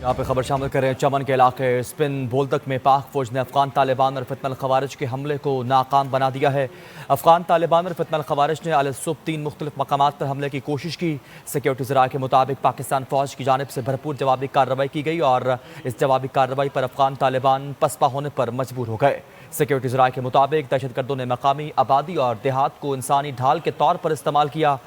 यहाँ पे खबर शामिल करें। चमन के इलाके स्पिन बोलतक में पाक फौज ने अफगान तालिबान और फितनल खवारिज के हमले को नाकाम बना दिया है। अफगान तालिबान और फितनल खवारिज ने अल सुबह 3 मुख्तलिफ मकामात पर हमले की कोशिश की। सिक्योरिटी ज़राए के मुताबिक पाकिस्तान फौज की जानिब से भरपूर जवाबी कार्रवाई की गई और इस जवाबी कार्रवाई पर अफगान तालिबान पसपा होने पर मजबूर हो गए। सिक्योरिटी ज़राए के मुताबिक दहशतगर्दों ने मकामी आबादी और देहात को इंसानी ढाल के तौर पर इस्तेमाल किया।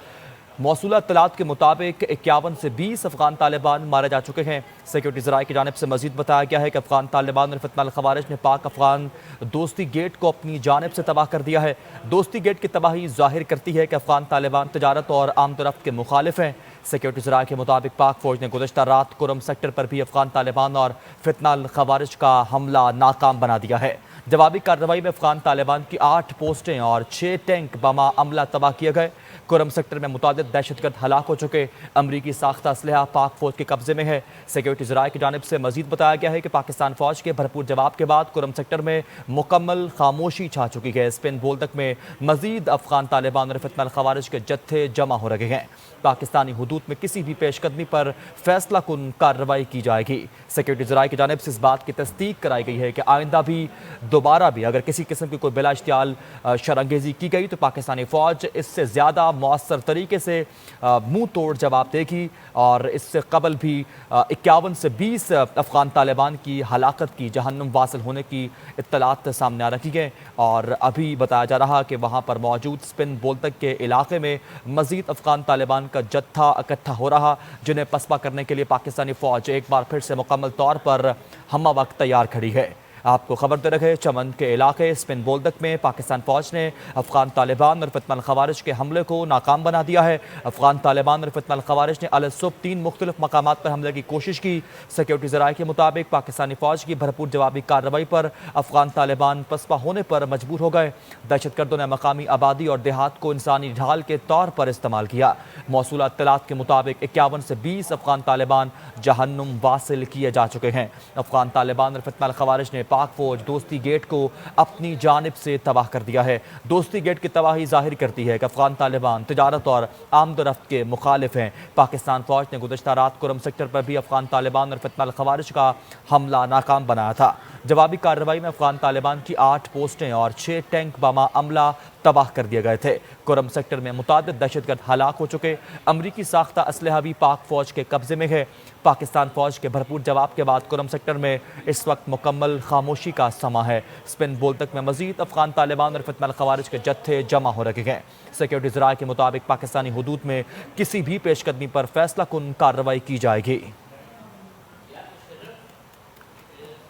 मौसूला इत्तलात के मुताबिक 51 से 20 अफगान तालिबान मारे जा चुके हैं। सिक्योरिटी ज़राए की जानिब से मजीद बताया गया है कि अफगान तालिबान और फितनल खवारिज ने पाक अफगान दोस्ती गेट को अपनी जानिब से तबाह कर दिया है। दोस्ती गेट की तबाही जाहिर करती है कि अफगान तालिबान तजारत और आमदोरफ्त के मुखालिफ हैं। सिक्योरिटी ज़राए के मुताबिक पाक फौज ने गुज़श्ता रात कुरम सेक्टर पर भी अफगान तालिबान और फितनल खवारिज का हमला नाकाम बना दिया है। जवाबी कार्रवाई में अफगान तालिबान की 8 पोस्टें और 6 टैंक बमा अमला तबाह किए गए। कुरम सेक्टर में मुतादिद दहशतगर्द हलाक हो चुके। अमरीकी साख्ता असलहा पाक फौज के कब्जे में है। सिक्योरिटी ज़राए की जानिब से मजीद बताया गया है कि पाकिस्तान फौज के भरपूर जवाब के बाद कुरम सेक्टर में मुकम्मल खामोशी छा चुकी है। स्पिन बोलतक में मजीद अफगान तालिबान और फितनल खवारिज के जत्थे जमा हो रहे हैं। पाकिस्तानी हुदूद में किसी भी पेशकदमी पर फैसला कुन कार्रवाई की जाएगी। सिक्योरिटी ज़राए की जानिब से इस बात की तस्दीक कराई गई है कि आइंदा भी दोबारा भी अगर किसी किस्म की कोई बिला इश्तियाल शरंगेज़ी की गई तो पाकिस्तानी फ़ौज इससे ज़्यादा मौसर तरीके से मुंह तोड़ जवाब देगी। और इससे कबल भी 51 से 20 अफगान तालिबान की हलाकत की जहन्नुम वासिल होने की इत्तलात सामने आ रही हैं। और अभी बताया जा रहा कि वहाँ पर मौजूद स्पिन बोलतक के इलाके में मज़ीद अफगान तालिबान का जत्था इकट्ठा हो रहा, जिन्हें पसपा करने के लिए पाकिस्तानी फ़ौज एक बार फिर से मुकम्मल तौर पर हम वक्त तैयार खड़ी है। आपको खबर दे रहे चमन के इलाके स्पिन बोलतक में पाकिस्तान फौज ने अफगान तालिबान और फितनल खवारिज के हमले को नाकाम बना दिया है। अफगान तालिबान और फितनल खवारिज ने अल सुबह 3 मुख्तलिफ मकामात पर हमले की कोशिश की। सिक्योरिटी ज़राए के मुताबिक पाकिस्तानी फौज की भरपूर जवाबी कार्रवाई पर अफगान तालिबान पसपा होने पर मजबूर हो गए। दहशतगर्दों ने मकामी आबादी और देहात को इंसानी ढाल के तौर पर इस्तेमाल किया। मौसूला इत्तलात के मुताबिक 51 से 20 अफगान तालिबान जहन्नुम वासिल किए जा चुके हैं। अफगान तालिबान और फितनल खवारिज ने पाक फौज दोस्ती गेट को अपनी जानिब से तबाह कर दिया है। दोस्ती गेट की तबाही जाहिर करती है कि अफगान तालिबान तिजारत और आमदोरफ्त के मुखालिफ हैं। पाकिस्तान फौज ने गुज़श्ता रात कुरम सेक्टर पर भी अफगान तालिबान और फितनल खवारिज का हमला नाकाम बनाया था। जवाबी कार्रवाई में अफगान तालिबान की 8 पोस्टें और 6 टैंक बमा अमला तबाह कर दिए गए थे। कुरम सेक्टर में मुतादिद दहशतगर्द हलाक हो चुके। अमरीकी साख्ता असलहा भी पाक फौज के कब्जे में है। पाकिस्तान फौज के भरपूर जवाब के बाद कुरम सेक्टर में इस वक्त मुकम्मल खामोशी का समा है। स्पिन बोलतक में मजीद अफगान तालिबान और फितनल खवारिज के जत्थे जमा हो रहे हैं। सिक्योरिटी ज़राए के मुताबिक पाकिस्तानी हुदूद में किसी भी पेशकदमी पर फैसला कुन कार्रवाई की जाएगी।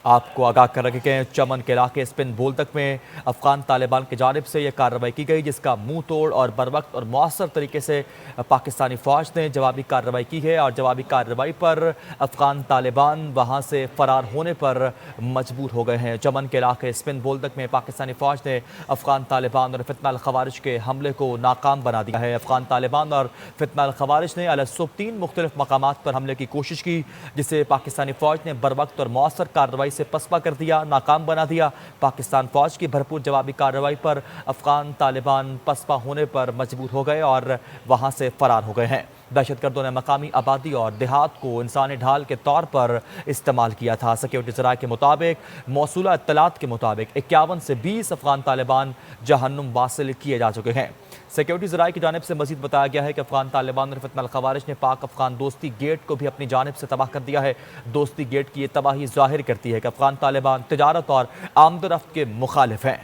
आपको आगाह कर रखे गए चमन के इलाके स्पिन बोलतक में अफगान तालिबान की जानिब से यह कार्रवाई की गई, जिसका मुंह तोड़ और बर वक्त और मौसर तरीके से पाकिस्तानी फ़ौज ने जवाबी कार्रवाई की है। और जवाबी कार्रवाई पर अफगान तालिबान वहां से फ़रार होने पर मजबूर हो गए हैं। चमन के इलाके स्पिन बोलतक में पाकिस्तानी फ़ौज ने अफगान तालिबान और फितनल खवारिज के हमले को नाकाम बना दिया है। अफगान तालिबान और फितनल खवारिज ने अल सुबह 3 मुख्तलिफ मकामात पर हमले की कोशिश की, जिसे पाकिस्तानी फ़ौज ने बर वक्त और मौसर कार्रवाई से पसपा कर दिया, नाकाम बना दिया। पाकिस्तान फौज की भरपूर जवाबी कार्रवाई पर अफगान तालिबान पसपा होने पर मजबूर हो गए और वहां से फरार हो गए हैं। दहशतगर्दों ने मकामी आबादी और देहात को इंसानी ढाल के तौर पर इस्तेमाल किया था। सिक्योरिटी ज़राए के मुताबिक मौसूला इत्तलात के मुताबिक 51 से 20 अफगान तालिबान जहन्नुम वासिल किए जा चुके हैं। सिक्योरिटी ज़राए की जानिब से मजीद बताया गया है कि अफगान तालिबान और फितनल खवारिज ने पाक अफगान दोस्ती गेट को भी अपनी जानिब से तबाह कर दिया है। दोस्ती गेट की ये तबाही जाहिर करती है कि अफगान तालिबान तिजारत और आमदोरफ्त के मुखालिफ हैं।